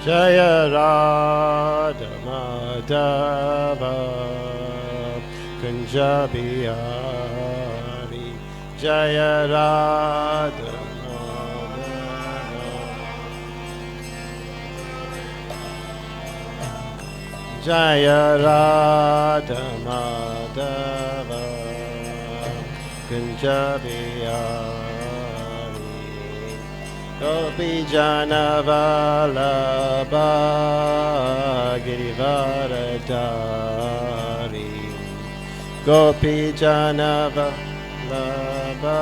Jaya Radha Madhava Kunja Bihari Jaya Radha Madhava Jaya Radha Madhava Kunja Bihari Gopi Jana Vallabha Girivaradari Gopi Jana Vallabha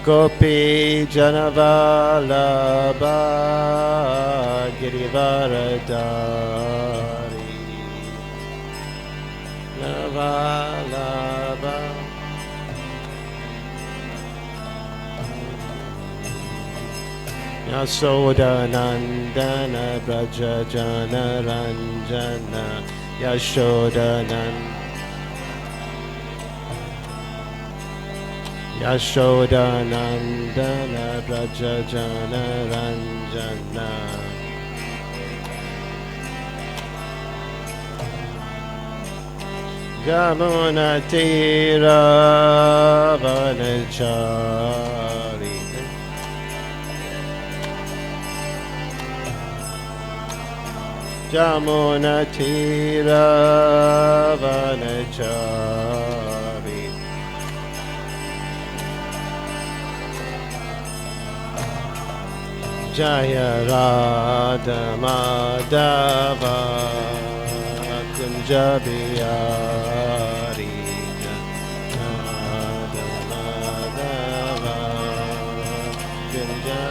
Gopi Jana Vallabha Girivaradari Vallabha Yasoda Nandana Braja Jana Ranjana Yashoda Nandana Braja Jana Ranjana Jamuna Tira Vanachari Jamuna Tira Vanachari Jaya Radha Madhava Kunja Bihari Radha Madhava Kunja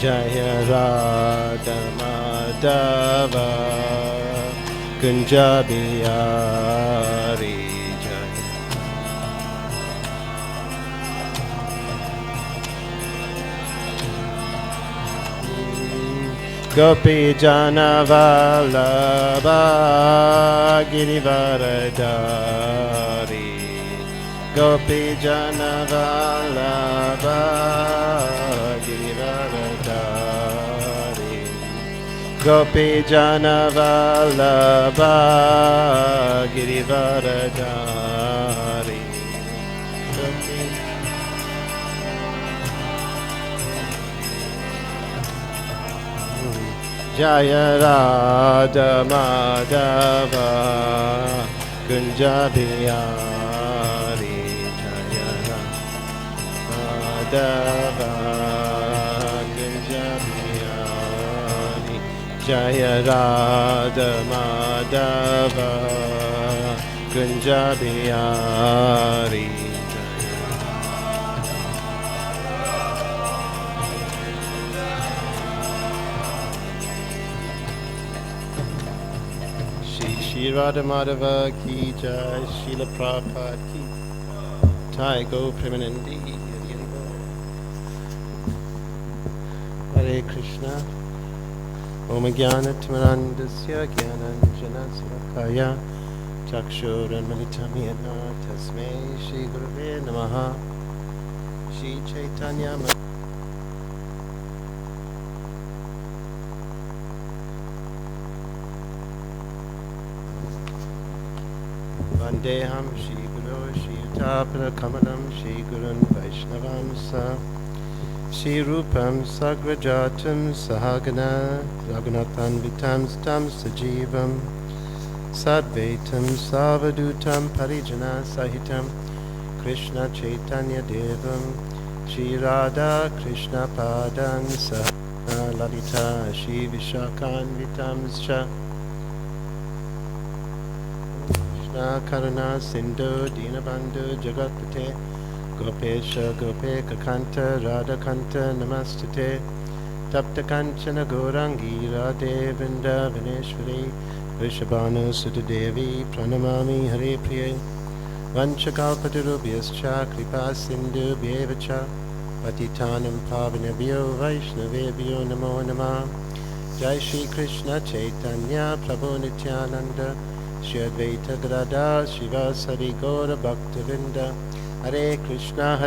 Jaya Radha Madhava Kunja Bihari Gopi Jana Vallabha Girivaradari Gopi Jana Vallabha Girivaradari Gopi Jana Vallabha Girivaradari Jaya Radha Madhava Kunja Bihari Jaya Radha Madhava Kunja Bihari Jaya Radha Madhava Kunja Bihari Shri Radha Madhava Ki Jai, Srila Prabhupada Ki Jai, Go Premanandi, Hare Krishna, Om Jnana Timarandasya Jnananjana Salakaya, Chakshuranmalitam Yena, Tasmai Shri Gurave Namaha, Shri Chaitanya Vandeham Shri Guru Shri Utapana Kamalam Shri Gurun Vaishnavam Sa Shri Rupam Sagrajatam Sahagana Raghunathan Vitam Stam Sajivam Sadvaitam Savadutam Parijana Sahitam Krishna Chaitanya Devam Shri Radha Krishna Padan Sahana Lalita Shri Vishakan Vitam Sha Karuna Sindhu Dinabandhu Jagatpate Gopesha Gopeka Kanta Radhakanta Namastate Tapta Kanchana Gaurangi Radhe Vrindavaneshwari Vrsabhanu Sutadevi Pranamami Hare Priye Vanchakalpatarubhyascha Kripa Sindhu Bhyevacha Patitanam Pavanabhyo Vaishnavebhyo Namo Namah Jai Shri Krishna Chaitanya Prabhu Nityananda Shri Advaita Gadadhar Shivasari Gaura Bhaktavinda Hare Krishna,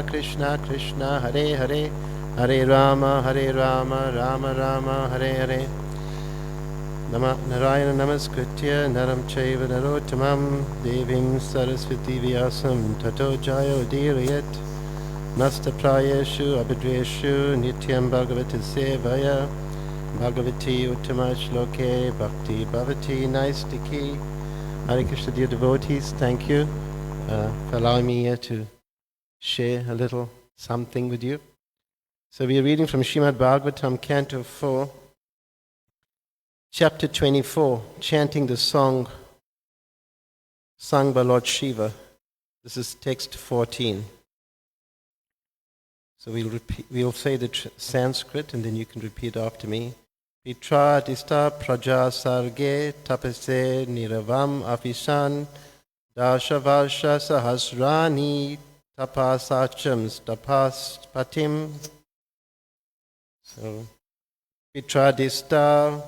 Krishna Krishna, Hare Hare, Hare Rama, Rama Rama, Hare Hare. Nama Narayana Namaskritya Naram Chaiva Narottamam Devim Saraswati Vyasam Tato Jayo Dirayat Nasta Prayeshu Abhidreshu Nityam Bhagavati Sevaya Bhagavati Uttama Shloke Bhakti Bhavati Naistiki. Hare Krishna, dear devotees, thank you for allowing me here to share a little something with you. So we are reading from Srimad Bhagavatam, Canto 4, Chapter 24, chanting the song sung by Lord Shiva. This is text 14. So we'll say the Sanskrit and then you can repeat after me. Pitra dista praja sarge tapase niravam avishan dashavarsha sahasrani tapasachams tapaspatim. So Pitra dista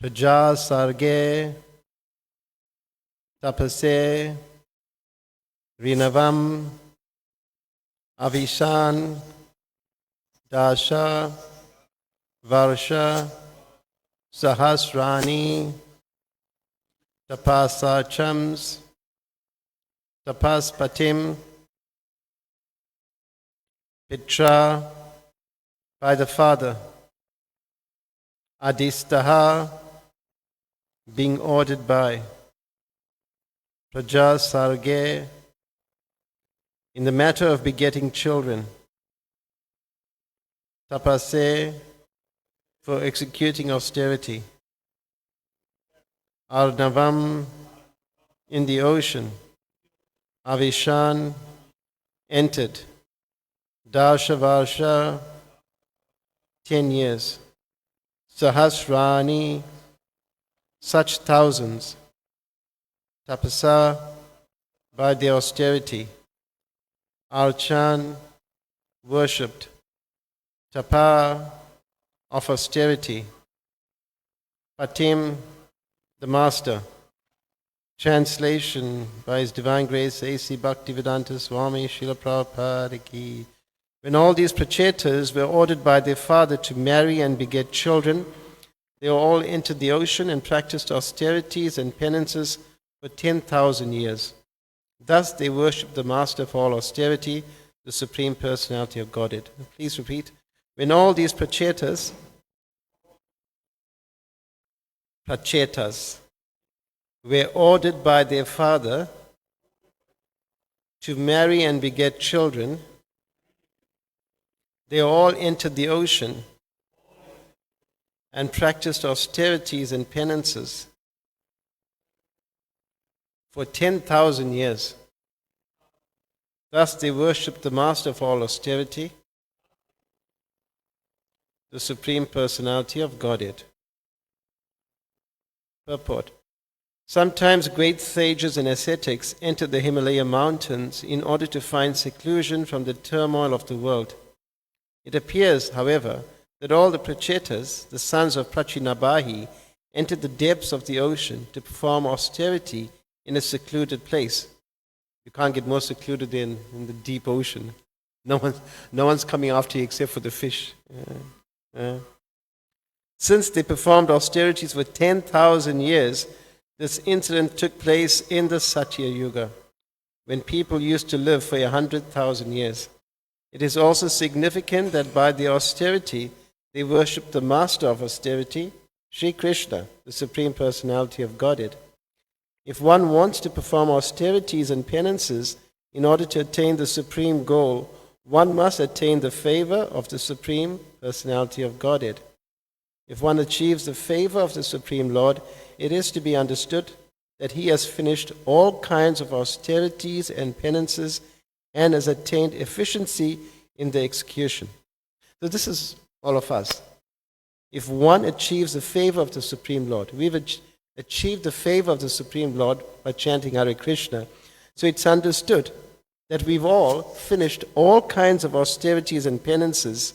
praja sarge tapase rinavam avishan dasha varsha sahasrani tapasachams tapaspatim. Pitra, by the father. Adistaha, being ordered by. Praja sarge, in the matter of begetting children. Tapase, for executing austerity. Arnavam, in the ocean. Avishan, entered. Dashavarsha, 10 years. Sahasrani, such thousands. Tapasa, by the austerity. Archan, worshipped. Tapa, of austerity. Patim, the master. Translation by His Divine Grace A.C. Bhaktivedanta Swami Srila Prabhupada Ki. When all these prachetas were ordered by their father to marry and beget children, they all entered the ocean and practiced austerities and penances for 10,000 years. Thus they worshipped the Master of all austerity, the Supreme Personality of Godhead. Please repeat. When all these prachetas were ordered by their father to marry and beget children, they all entered the ocean and practiced austerities and penances for 10,000 years. Thus they worshipped the Master of all austerity, the Supreme Personality of Godhead. Purport. Sometimes great sages and ascetics entered the Himalaya mountains in order to find seclusion from the turmoil of the world. It appears, however, that all the prachetas, the sons of Prachinabahi, entered the depths of the ocean to perform austerity in a secluded place. You can't get more secluded than in the deep ocean. No one's coming after you except for the fish. Since they performed austerities for 10,000 years, this incident took place in the Satya Yuga, when people used to live for 100,000 years. It is also significant that by the austerity, they worshipped the Master of austerity, Sri Krishna, the Supreme Personality of Godhead. If one wants to perform austerities and penances in order to attain the supreme goal, one must attain the favor of the Supreme Personality of Godhead. If one achieves the favor of the Supreme Lord, it is to be understood that he has finished all kinds of austerities and penances and has attained efficiency in the execution. So this is all of us. If one achieves the favor of the Supreme Lord, we've achieved the favor of the Supreme Lord by chanting Hare Krishna. So it's understood that we've all finished all kinds of austerities and penances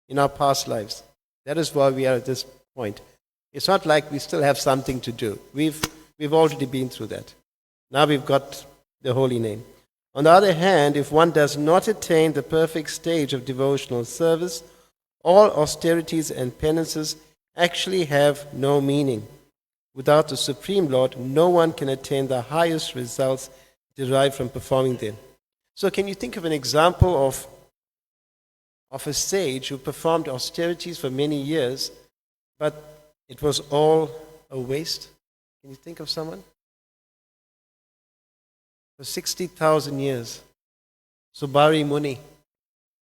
in our past lives. That is why we are at this point. It's not like we still have something to do. We've already been through that. Now we've got the holy name. On the other hand, if one does not attain the perfect stage of devotional service, all austerities and penances actually have no meaning. Without the Supreme Lord, no one can attain the highest results derived from performing them. So can you think of an example of a sage who performed austerities for many years, but it was all a waste? Can you think of someone? For 60,000 years. Subari Muni.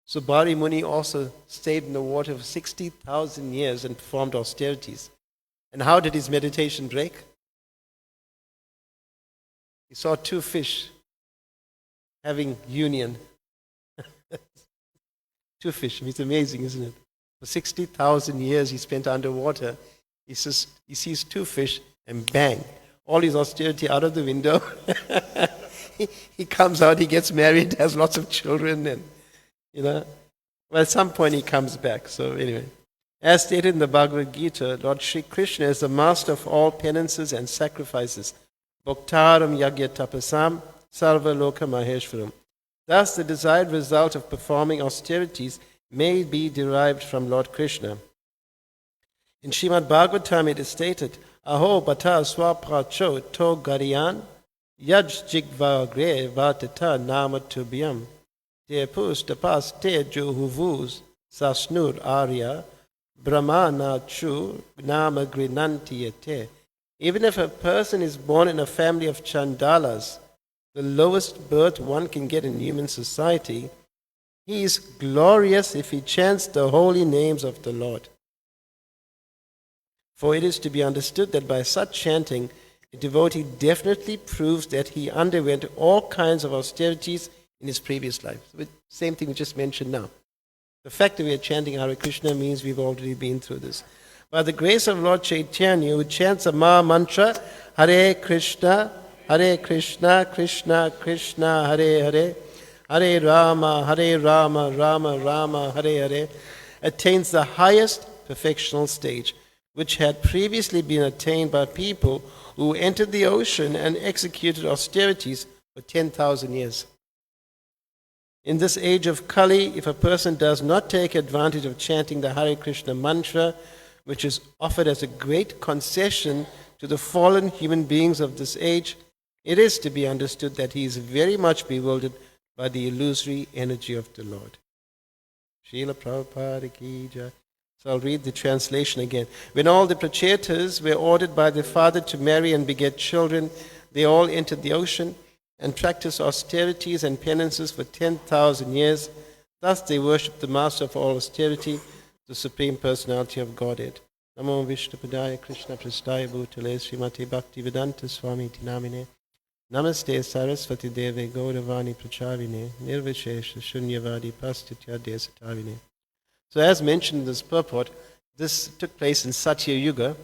Subari Muni also stayed in the water for 60,000 years and performed austerities. And how did his meditation break? He saw two fish having union. Two fish. It's amazing, isn't it? For 60,000 years he spent underwater. He sees two fish and bang, all his austerity out of the window. He comes out, he gets married, has lots of children, and well, at some point he comes back. So anyway, as stated in the Bhagavad Gita, Lord Sri Krishna is the master of all penances and sacrifices. Bhaktaram yagya tapasam sarva loka maheshwaram. Thus, the desired result of performing austerities may be derived from Lord Krishna. In Srimad Bhagavatam it is stated, Aho bata swapracho to gariyan yaj jigvagre vatata nama tubhyam te pus tapas te juhuvus sasnur arya brahmana chu nama grinantiyate. Even if a person is born in a family of chandalas, the lowest birth one can get in human society, he is glorious if he chants the holy names of the Lord. For it is to be understood that by such chanting, a devotee definitely proves that he underwent all kinds of austerities in his previous life. Same thing we just mentioned now. The fact that we are chanting Hare Krishna means we've already been through this. By the grace of Lord Chaitanya, who chants a Maha Mantra, Hare Krishna, Krishna Krishna, Hare Hare, Hare Rama, Rama Rama, Hare Hare, attains the highest perfectional stage, which had previously been attained by people who entered the ocean and executed austerities for 10,000 years. In this age of Kali, if a person does not take advantage of chanting the Hare Krishna mantra, which is offered as a great concession to the fallen human beings of this age, it is to be understood that he is very much bewildered by the illusory energy of the Lord. Srila Prabhupada ki jai. So I'll read the translation again. When all the Prachetas were ordered by their father to marry and beget children, they all entered the ocean and practiced austerities and penances for 10,000 years. Thus they worshipped the master of all austerity, the Supreme Personality of Godhead. Namo Vishnupadaya Krishna Prastaya Bhutale Srimati Bhakti Vedanta Swami Tinamine. Namaste Saraswati Deve Gauravani Pracharine Nirvishesha Shunyavadi Pastitya Desatavine. So as mentioned in this purport, this took place in Satya Yuga,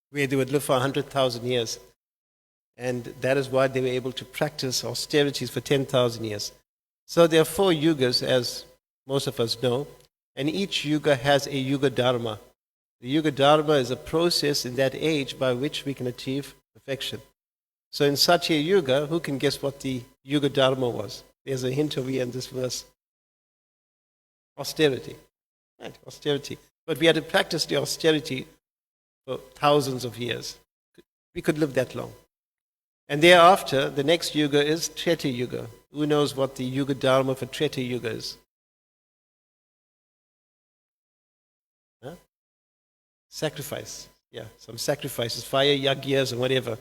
where they would live for 100,000 years. And that is why they were able to practice austerities for 10,000 years. So there are 4 yugas, as most of us know, and each yuga has a yuga dharma. The yuga dharma is a process in that age by which we can achieve perfection. So in Satya Yuga, who can guess what the yuga dharma was? There's a hint over here in this verse. Austerity. Right, austerity. But we had to practice the austerity for thousands of years. We could live that long. And thereafter, the next yuga is Treta Yuga. Who knows what the yuga dharma for Treta Yuga is? Huh? Sacrifice. Yeah, some sacrifices, fire yagyas and whatever.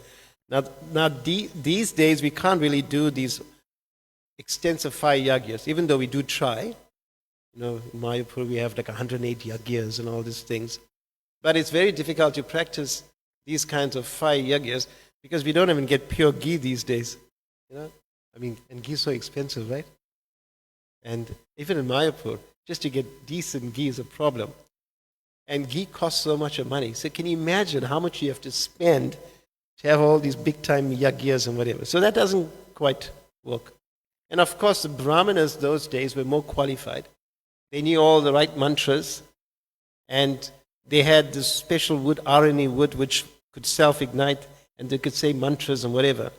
Now these days we can't really do these extensive fire yagyas, even though we do try. In Mayapur we have like 108 yagyas and all these things. But it's very difficult to practice these kinds of fire yagyas because we don't even get pure ghee these days. And ghee is so expensive, right? And even in Mayapur, just to get decent ghee is a problem. And ghee costs so much of money. So can you imagine how much you have to spend to have all these big-time yagyas and whatever? So that doesn't quite work. And of course, the brahmanas those days were more qualified. They knew all the right mantras, and they had this special wood, Arani wood, which could self-ignite, and they could say mantras and whatever.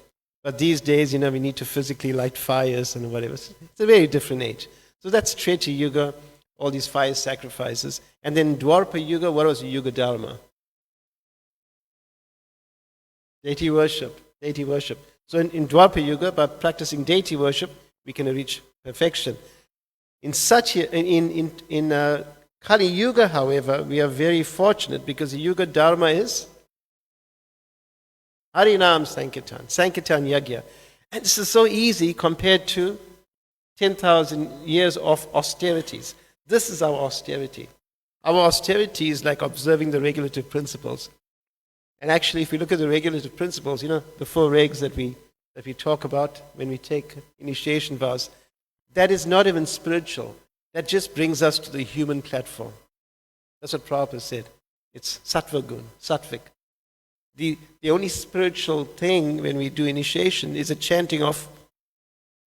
But these days, we need to physically light fires and whatever. It's a very different age. So that's Treta Yuga, all these fire sacrifices. And then Dwapara Yuga, what was Yuga Dharma? Deity worship. Deity worship. So in Dwapara Yuga, by practicing deity worship, we can reach perfection. In Kali Yuga, however, we are very fortunate because the Yuga Dharma is Harinam Sankirtan, Sankirtan Yagya. And this is so easy compared to 10,000 years of austerities. This is our austerity. Our austerity is like observing the regulative principles. And actually, if we look at the regulative principles, the 4 regs that we talk about when we take initiation vows, that is not even spiritual. That just brings us to the human platform. That's what Prabhupada said. It's sattva gun, sattvic. The only spiritual thing when we do initiation is a chanting of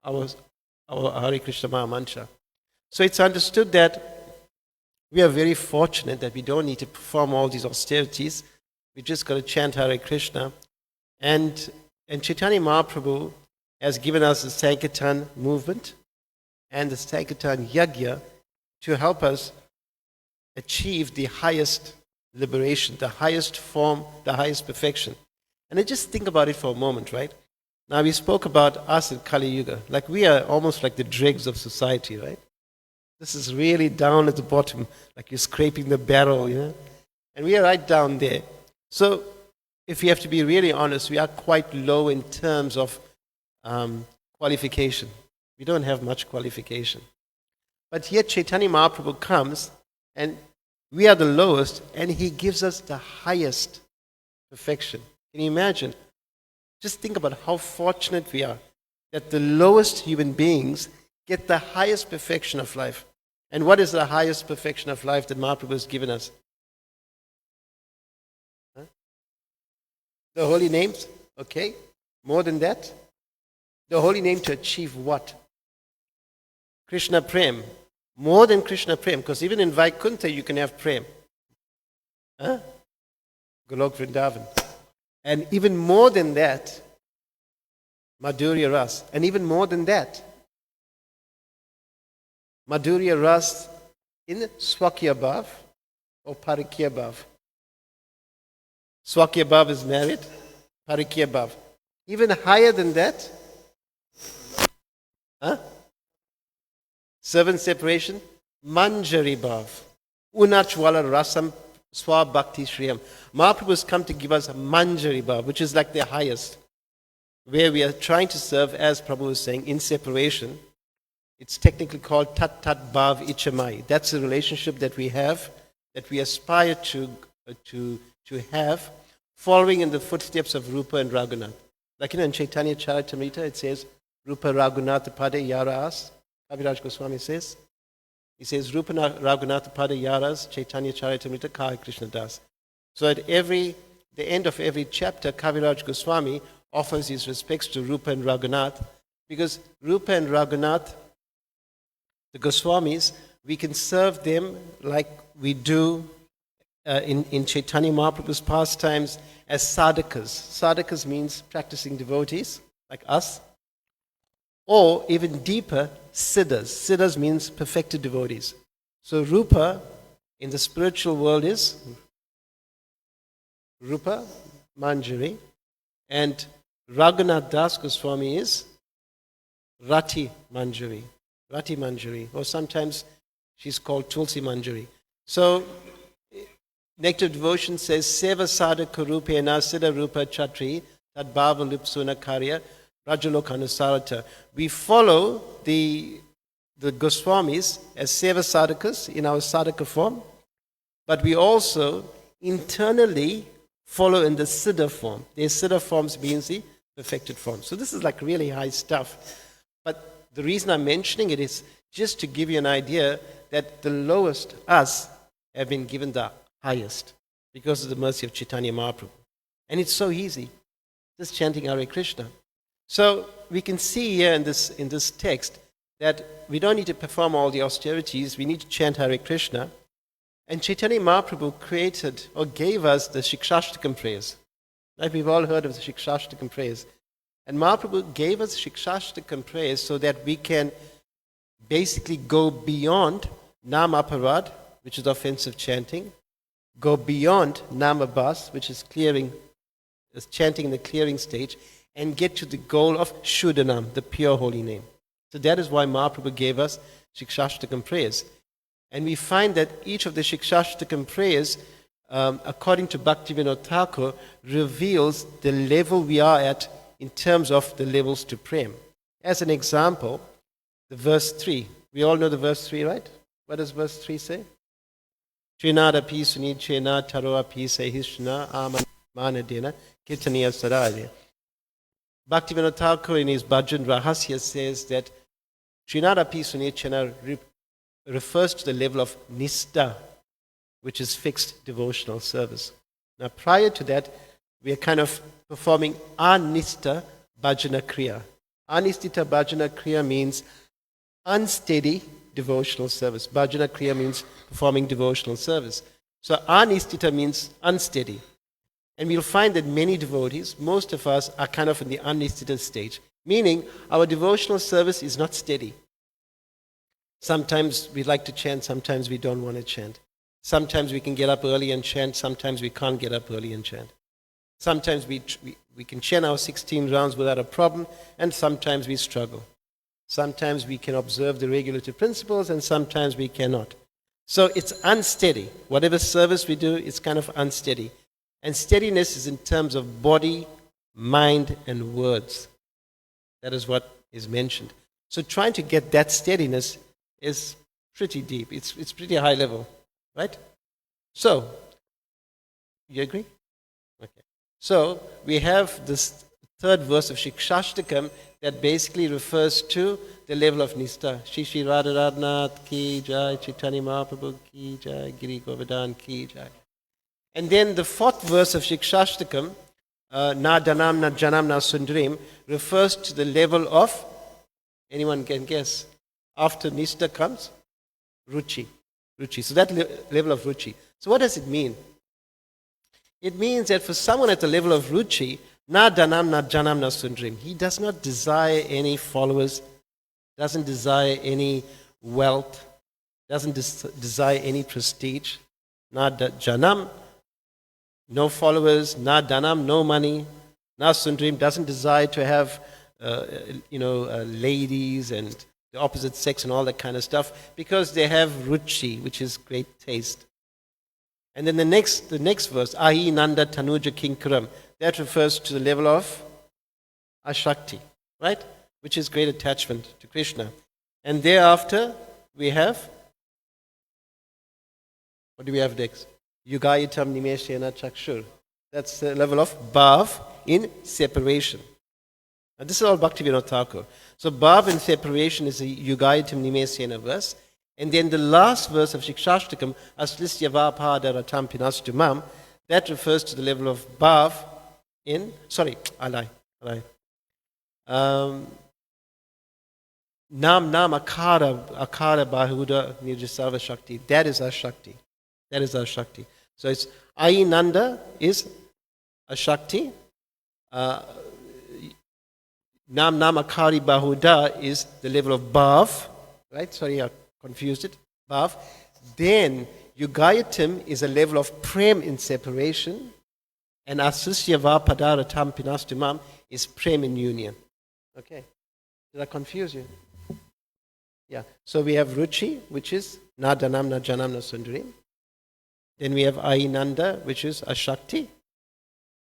our Hare Krishna Maha Mantra. So it's understood that we are very fortunate that we don't need to perform all these austerities. We just got to chant Hare Krishna. And Chaitanya Mahaprabhu has given us the Sankirtan movement and the Sankirtan Yagya to help us achieve the highest liberation, the highest form, the highest perfection. And I just think about it for a moment, right? Now we spoke about us in Kali Yuga. Like we are almost like the dregs of society, right? This is really down at the bottom, like you're scraping the barrel, And we are right down there. So if we have to be really honest, we are quite low in terms of qualification. We don't have much qualification. But yet Chaitanya Mahaprabhu comes and we are the lowest and he gives us the highest perfection. Can you imagine? Just think about how fortunate we are that the lowest human beings get the highest perfection of life. And what is the highest perfection of life that Mahaprabhu has given us? The holy names, okay. More than that, the holy name to achieve what? Krishna Prem. More than Krishna Prem, because even in Vaikuntha you can have Prem. Golok Vrindavan. And even more than that, Madhurya Ras. And even more than that, Madhurya Ras in Swakya Bhav or Parikya Bhav. Swakya Bhav is married, Parikya Bhav. Even higher than that, servant separation, Manjari Bhav. Unachwala Rasam Swa Bhakti Shriyam. Mahaprabhu has come to give us a Manjari Bhav, which is like the highest, where we are trying to serve, as Prabhu was saying, in separation. It's technically called Tat Tat Bhav Ichamai. That's the relationship that we have, that we aspire to have, following in the footsteps of Rupa and Raghunath. Like in Chaitanya Charitamrita, it says, Rupa Raghunath Pada Yaras. Kaviraj Goswami says, he says, Rupa Raghunath Pada Yaras, Chaitanya Charitamrita, Kai Krishna Das. So at the end of every chapter, Kaviraj Goswami offers his respects to Rupa and Raghunath, because Rupa and Raghunath, the Goswamis, we can serve them like we do in Chaitanya Mahaprabhu's pastimes as sadhakas. Sadhakas means practicing devotees, like us. Or even deeper, siddhas. Siddhas means perfected devotees. So Rupa in the spiritual world is Rupa Manjari, and Raghunath Das Goswami is Rati Manjari. Rati Manjari, or sometimes she's called Tulsi Manjari. So Nectar Devotion says, Seva Sadhaka Rupena Siddha Rupa Chatri Tad Bhava Lipsuna Karya Rajalokanusarata. We follow the Goswamis as Seva Sadhakas in our Sadhaka form, but we also internally follow in the Siddha form. The Siddha forms means the perfected form. So this is like really high stuff. But the reason I'm mentioning it is just to give you an idea that the lowest, us, have been given the highest because of the mercy of Chaitanya Mahaprabhu. And it's so easy, just chanting Hare Krishna. So we can see here in this text that we don't need to perform all the austerities, we need to chant Hare Krishna. And Chaitanya Mahaprabhu created or gave us the Shikshashtakam prayers. Right? We've all heard of the Shikshashtakam prayers. And Mahaprabhu gave us Shikshashtakam prayers so that we can basically go beyond Nam Aparad, which is offensive chanting, go beyond Nam Abhas, which is chanting in the clearing stage, and get to the goal of Shuddhanam, the pure holy name. So that is why Mahaprabhu gave us Shikshashtakam prayers. And we find that each of the Shikshashtakam prayers, according to Bhaktivinoda Thakur, reveals the level we are at in terms of the levels to prem. As an example, the verse 3. We all know the verse 3, right? What does verse 3 say? Trinada pi suni chena taroa pi sehishna amanadena kirtaniya saraya. Bhaktivinoda Thakur in his Bhajan Rahasya says that Trinada pi suni chena refers to the level of nista, which is fixed devotional service. Now, prior to that, we are kind of performing anista bhajana kriya. Anistita bhajana kriya means unsteady devotional service. Bhajana kriya means performing devotional service. So anistita means unsteady. And we'll find that many devotees, most of us, are kind of in the anistita stage, meaning our devotional service is not steady. Sometimes we like to chant, sometimes we don't want to chant. Sometimes we can get up early and chant, sometimes we can't get up early and chant. Sometimes we can chant our 16 rounds without a problem, and sometimes we struggle. Sometimes we can observe the regulative principles, and sometimes we cannot. So it's unsteady. Whatever service we do, it's kind of unsteady. And steadiness is in terms of body, mind, and words. That is what is mentioned. So trying to get that steadiness is pretty deep. It's pretty high level, right? So, you agree? Okay. So, we have this third verse of Shikshashtakam that basically refers to the level of Nista. Shri Shri Radharadhanath ki jai, Chaitanya Mahaprabhu ki jai, Giri Govardhan ki jai. And then the fourth verse of Shikshashtakam, Na Danam Na Janam Na Sundarim, refers to the level of, anyone can guess, after Nista comes, Ruchi. Ruchi. So that level of Ruchi. So what does it mean? It means that for someone at the level of Ruchi, Na Danam Na Janam Na Sundarim, he does not desire any followers, doesn't desire any wealth, doesn't desire any prestige. Na Janam, no followers. Na Danam, no money. Na Sundarim, doesn't desire to have ladies and the opposite sex and all that kind of stuff, because they have ruchi, which is great taste. And then the next verse, Ahi Nanda Tanuja Kinkaram, that refers to the level of Ashakti, right? Which is great attachment to Krishna. And thereafter, we have, what do we have next? Yugayitam Nimeshena Chakshur. That's the level of Bhav in separation. And this is all Bhaktivinoda Thakur. So Bhav in separation is a Yugayitam Nimesena verse. And then the last verse of Shikshashtakam, Aslisya Vapada Ratam Pinastumam, that refers to the level of Bhav in, I lie. Nam Akara Bahuda Nirjasava Shakti. That is our Shakti. So it's Ainanda is a Shakti. Nam Akari Bahuda is the level of Bhav. Right? Sorry, I confused it. Bhav. Then Yugayatam is a level of Prem in separation. And Asusya Vapadaratam Pinastumam is Prem in union. Okay. Did I confuse you? Yeah. So we have Ruchi, which is Na Danam Na Janam Na Sundarim. Then we have Ainanda, which is Ashakti.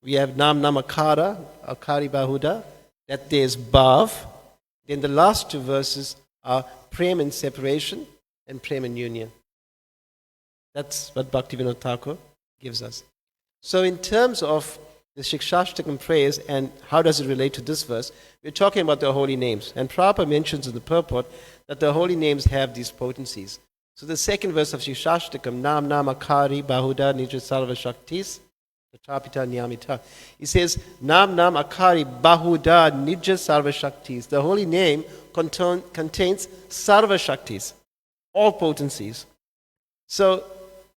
We have Nam Akara, Akari Bahuda. That there is Bhav. Then the last two verses are Prem in separation and Prem in union. That's what Bhaktivinoda Thakur gives us. So in terms of the Shikshashtakam prayers and how does it relate to this verse, we're talking about the holy names. And Prabhupada mentions in the purport that the holy names have these potencies. So the second verse of Shikshashtakam, Nam Akari Bahuda Nija Sarva Shaktis, Tatapita Niyamita. He says, Nam Akari Bahuda Nija Sarva Shaktis. The holy name contains Sarva Shaktis, all potencies. So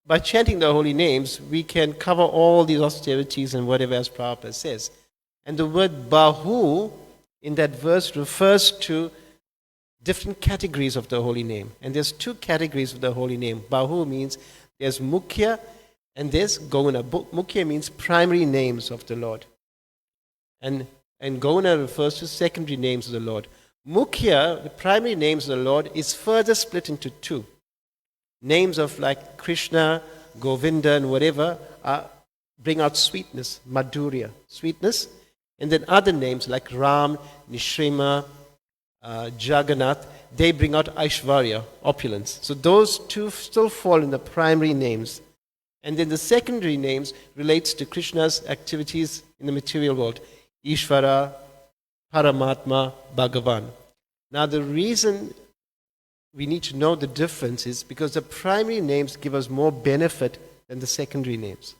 by chanting the holy names, we can cover all these austerities and whatever as Prabhupada says. And the word Bahu in that verse refers to different categories of the holy name. And there's two categories of the holy name. Bahu means there's Mukhya and there's Gauna. Mukhya means primary names of the Lord. And Gauna refers to secondary names of the Lord. Mukhya, the primary names of the Lord, is further split into two. Names of like Krishna, Govinda, and whatever bring out sweetness, madhurya, sweetness. And then other names like Ram, Nishrima, Jagannath, they bring out Aishvarya, opulence. So those two still fall in the primary names. And then the secondary names relates to Krishna's activities in the material world. Ishvara, Paramatma, Bhagavan. Now the reason we need to know the difference is because the primary names give us more benefit than the secondary names.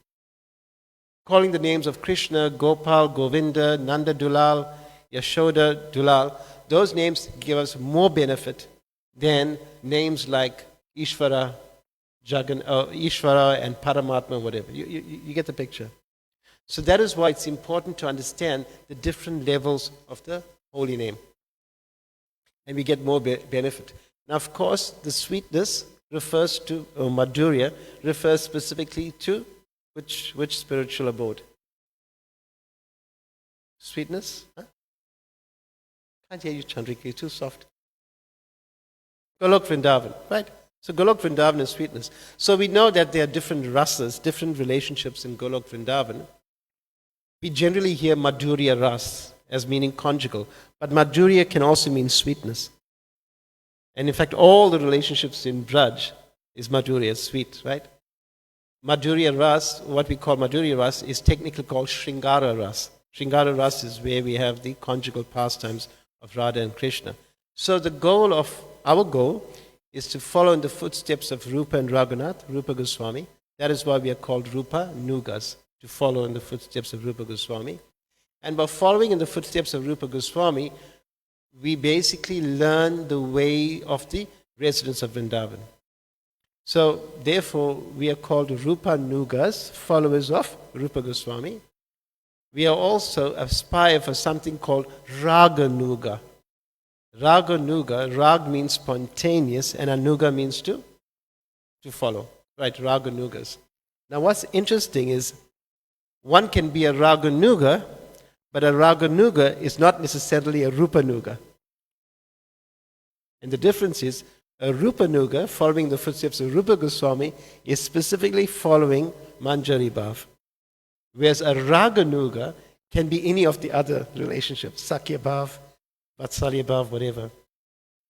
Calling the names of Krishna, Gopal, Govinda, Nanda Dulal, Yashoda Dulal, those names give us more benefit than names like Ishvara, Ishvara and Paramatma, whatever. You get the picture. So that is why it's important to understand the different levels of the holy name. And we get more benefit. Now, of course, the sweetness refers to, or madhurya, refers specifically to which spiritual abode? Sweetness? Huh? Can't hear you, Chandrika, you're too soft. Golok Vrindavan, right? So Golok Vrindavan is sweetness. So we know that there are different rasas, different relationships in Golok Vrindavan. We generally hear madhurya ras as meaning conjugal, but madhurya can also mean sweetness. And in fact, all the relationships in Braj is madhurya, sweet, right? Madhurya ras, what we call madhurya ras, is technically called Shringara ras. Shringara ras is where we have the conjugal pastimes of Radha and Krishna. So our goal is to follow in the footsteps of Rupa and Raghunath, Rupa Goswami. That is why we are called Rupa Nugas, to follow in the footsteps of Rupa Goswami. And by following in the footsteps of Rupa Goswami, we basically learn the way of the residents of Vrindavan. So, therefore, we are called Rupa Nugas, followers of Rupa Goswami. We are also aspire for something called Raga Nuga. Raga Nuga, Rag means spontaneous, and Anuga means to follow. Right, Raga Nugas. Now, what's interesting is one can be a Raga Nuga, but a Raga Nuga is not necessarily a Rupa Nuga. And the difference is, a Rupa Nuga, following the footsteps of Rupa Goswami, is specifically following Manjari Bhav. Whereas a Raga Nuga can be any of the other relationships, Sakya Bhav, Vatsalya Bhav, whatever.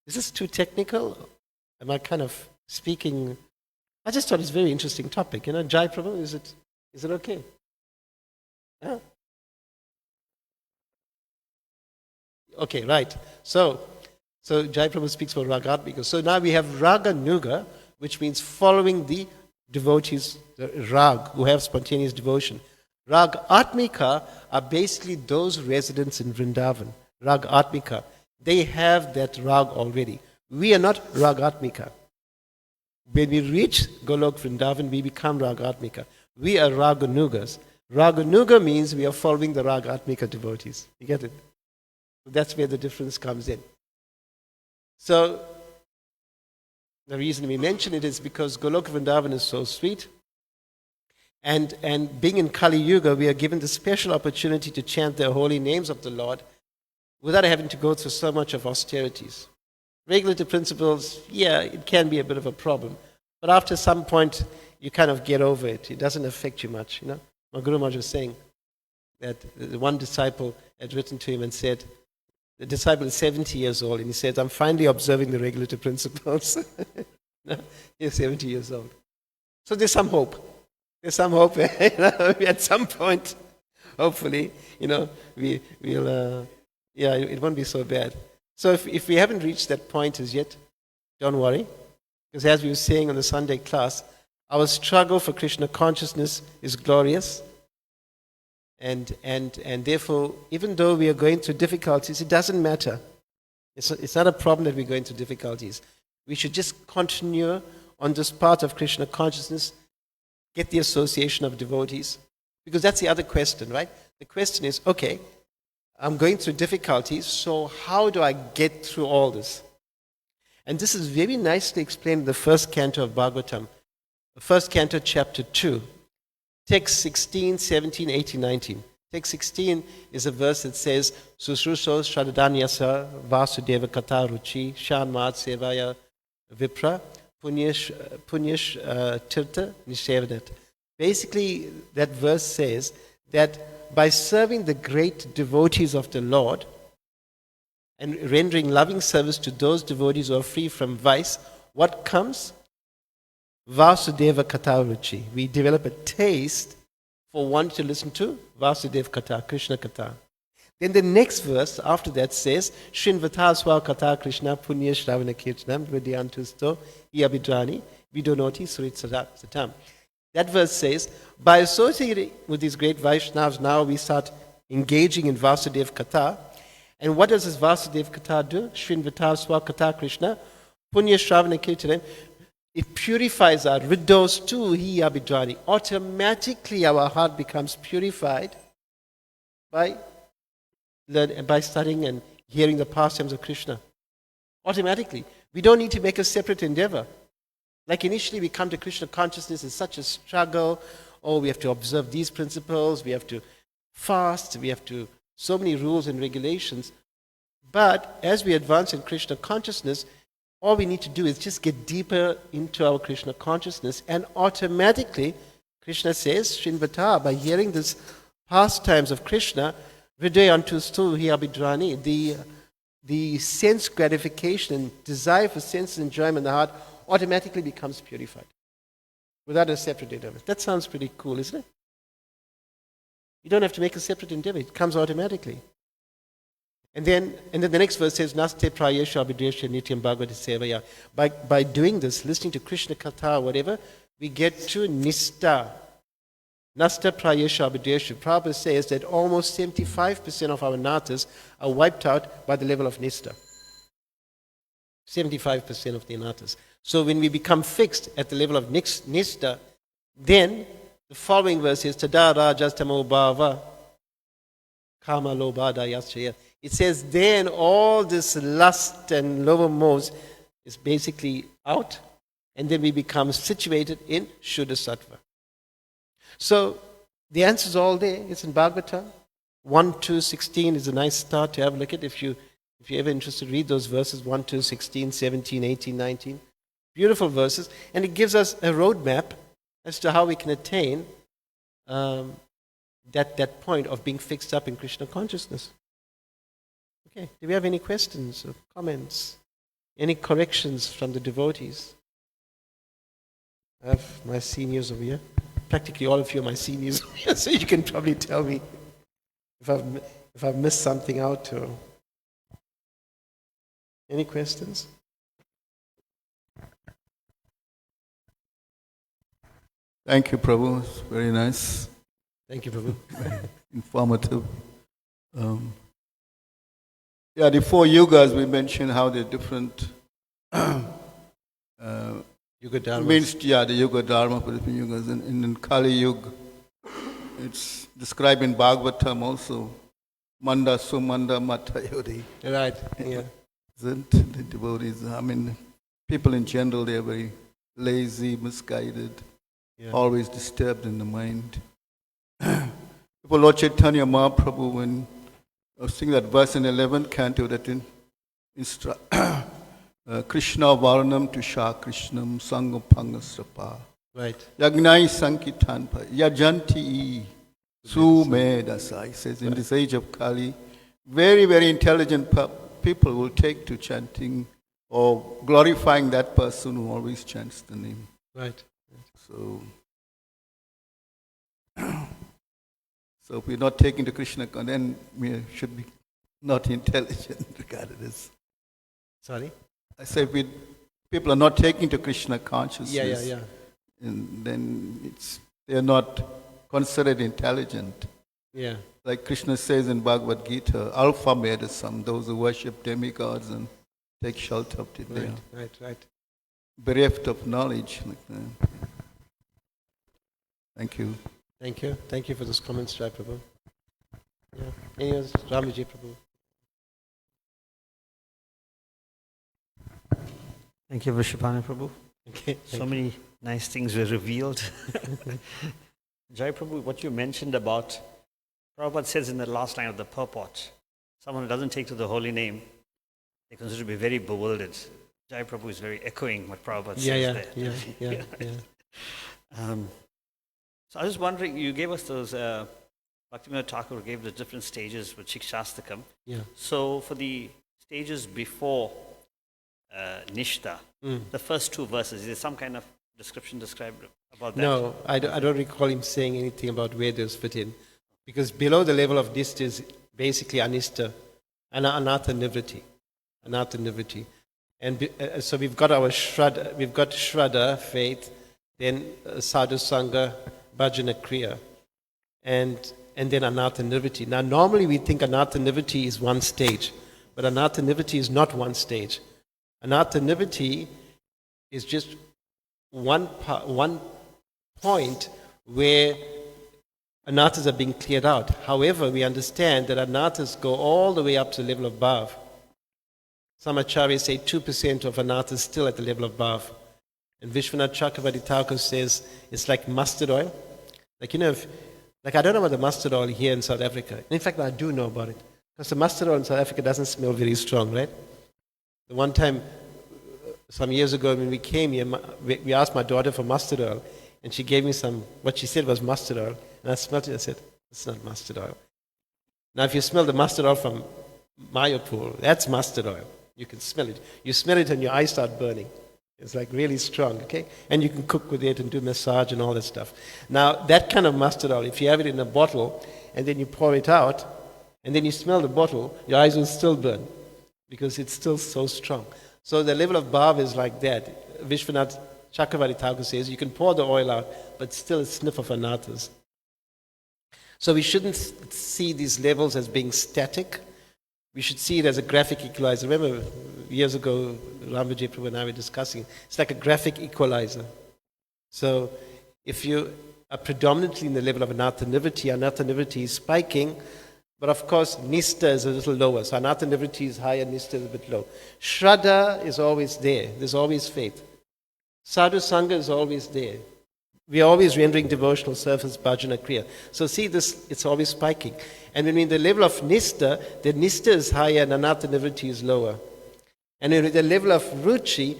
Is this too technical? Am I kind of speaking? I just thought it's a very interesting topic. Jai Prabhu, is it okay? Yeah? Okay, right. So Jai Prabhu speaks about Ragatmika. So now we have Raga Nuga, which means following the devotees, the Rag, who have spontaneous devotion. Rag Atmika are basically those residents in Vrindavan. Rag Atmika. They have that Rag already. We are not Rag Atmika. When we reach Golok Vrindavan, we become Rag Atmika. We are Raga Nugas. Raga Nuga means we are following the Rag Atmika devotees. You get it? That's where the difference comes in. So, the reason we mention it is because Golok Vrindavan is so sweet. And being in Kali Yuga, we are given the special opportunity to chant the holy names of the Lord without having to go through so much of austerities. Regulative principles, yeah, it can be a bit of a problem. But after some point, you kind of get over it. It doesn't affect you much. My Guru Maharaj was saying that the one disciple had written to him and said, the disciple is 70 years old, and he says, I'm finally observing the regulative principles. He's 70 years old. So there's some hope. There's some hope. At some point, hopefully, we'll, it won't be so bad. So if we haven't reached that point as yet, don't worry. Because as we were saying on the Sunday class, our struggle for Krishna consciousness is glorious. And therefore, even though we are going through difficulties, it doesn't matter. It's not a problem that we're going through difficulties. We should just continue on this path of Krishna consciousness get the association of devotees? Because that's the other question, right? The question is, okay, I'm going through difficulties, so how do I get through all this? And this is very nicely explained in the first canto of Bhagavatam, the first canto, chapter 2, text 16, 17, 18, 19. Text 16 is a verse that says, Susruso Shradadanyasa Vasudeva Kata Ruchi Shanmat Sevaya Vipra Punyash Tirtha Nishevadat. Basically, that verse says that by serving the great devotees of the Lord and rendering loving service to those devotees who are free from vice, what comes? Vasudeva Kata Ruchi. We develop a taste for wanting to listen to Vasudeva Kata, Krishna Kata. Then the next verse after that says, Srinvata Swa Kata Krishna Punya Shravana Kirtanam Vidyantusto Iabhidrani Vidonoti Surit Satam. That verse says, by associating with these great Vaishnavas, now we start engaging in Vasudeva Kata. And what does this Vasudeva Kata do? Srinvata Swa Kata Krishna Punya Shravana Kirtanam. It purifies our riddles too, hi abhidrani. Automatically our heart becomes purified by studying and hearing the pastimes of Krishna. Automatically. We don't need to make a separate endeavor. Like initially we come to Krishna consciousness, it's such a struggle. Oh, we have to observe these principles, we have to fast, we have to, so many rules and regulations. But as we advance in Krishna consciousness, all we need to do is just get deeper into our Krishna consciousness, and automatically, Krishna says, Srinvata, by hearing these pastimes of Krishna, Hridayantu stu hi abhidrani, the sense gratification and desire for sense enjoyment in the heart automatically becomes purified without a separate endeavor. That sounds pretty cool, isn't it? You don't have to make a separate endeavor, it comes automatically. And then the next verse says, Naste prayesha abhidresha nityam bhagavati sevaya. By doing this, listening to Krishna Katha, whatever, we get to nista. Nasta prayesha abhidresha. Prabhupada says that almost 75% of our natas are wiped out by the level of nista. 75% of the natas. So when we become fixed at the level of nista, then the following verse is, Tada rajastamo bhava kama lobhada yaschaya. It says, then all this lust and lower modes is basically out, and then we become situated in Shuddha Sattva. So the answer is all there. It's in Bhagavatam. 1, 2, 16 is a nice start to have a look at. If you're ever interested, read those verses 1, 2, 16, 17, 18, 19. Beautiful verses. And it gives us a roadmap as to how we can attain that point of being fixed up in Krishna consciousness. Okay, do we have any questions or comments? Any corrections from the devotees? I have my seniors over here. Practically all of you are my seniors over here, so you can probably tell me if I've missed something out. Or any questions? Thank you, Prabhu. It's very nice. Thank you, Prabhu. Informative. The 4 yugas, we mentioned how they're different. Yuga Dharma. Means, the Yuga Dharma for different yugas. And in Kali Yuga, it's described in Bhagavatam also. Manda Sumanda Mata Yodi. Right, yeah. Isn't the devotees? I mean, people in general, they are very lazy, misguided, always disturbed in the mind. People, Lord Chaitanya Mahaprabhu, when I was thinking that verse in 11th canto that in Krishna Varnam Tusha Krishnam Sangapanga Srapa. Right. Yagnai Sankitanpa Yajanti Sumedasa. He says in this age of Kali, very, very intelligent people will take to chanting or glorifying that person who always chants the name. Right. So if we're not taking to Krishna, then we should be not intelligent regarded as. Sorry? I say if people are not taking to Krishna consciousness, and then they're not considered intelligent. Yeah. Like Krishna says in Bhagavad Gita, alpha medasam, those who worship demigods and take shelter of it. Right. Bereft of knowledge. Like that. Thank you. Thank you. Thank you for those comments, Jai Prabhu. Yeah. Any others? Ramaji Prabhu. Thank you, Vrsabhanu Prabhu. Okay. So many nice things were revealed. Jai Prabhu, what you mentioned about, Prabhupada says in the last line of the purport, someone who doesn't take to the holy name, they consider to be very bewildered. Jai Prabhu is very echoing what Prabhupada says there. Yeah. So I was wondering, you gave us those, Bhaktivinoda Thakur gave the different stages with Shikshastakam. Yeah. So for the stages before Nishta, the first two verses, is there some kind of description described about that? No, I don't recall him saying anything about where those fit in. Because below the level of Nishta is basically Anishta, Anatha Nivriti. Anatha Nivriti. And so we've got our Shraddha, we've got Shraddha, faith, then Sadhu Sangha, Bhajana Kriya, and then Anatha Nivriti. Now normally we think Anatha Nivriti is one stage, but Anatha Nivriti is not one stage. Anatha Nivriti is just one point where anathas are being cleared out. However, we understand that anathas go all the way up to the level of bhav. Some acharyas say 2% of anathas still at the level of bhav. And Vishwanath Chakravarti Thakur says it's like mustard oil. Like, I don't know about the mustard oil here in South Africa. In fact, I do know about it. Because the mustard oil in South Africa doesn't smell very strong, right? The one time, some years ago when we came here, we asked my daughter for mustard oil. And she gave me some, what she said was mustard oil. And I smelled it, I said, it's not mustard oil. Now if you smell the mustard oil from Mayapur, that's mustard oil. You can smell it. You smell it and your eyes start burning. It's like really strong, okay? And you can cook with it and do massage and all that stuff. Now, that kind of mustard oil, if you have it in a bottle and then you pour it out and then you smell the bottle, your eyes will still burn because it's still so strong. So the level of bhav is like that. Vishwanath Chakravarti Thakur says you can pour the oil out, but still a sniff of anathas. So we shouldn't see these levels as being static. We should see it as a graphic equalizer. Remember, years ago, Ramaji Prabhu and I were discussing, it's like a graphic equalizer. So if you are predominantly in the level of Anatha Nivriti is spiking, but of course, Nishta is a little lower. So Anatha Nivriti is higher, Nishta is a bit low. Shraddha is always there. There's always faith. Sadhu Sangha is always there. We are always rendering devotional service, bhajana kriya. So see this, it's always spiking. And when we're in the level of Nishta, the Nishta is higher and Anatha Nivriti is lower. And at the level of Ruchi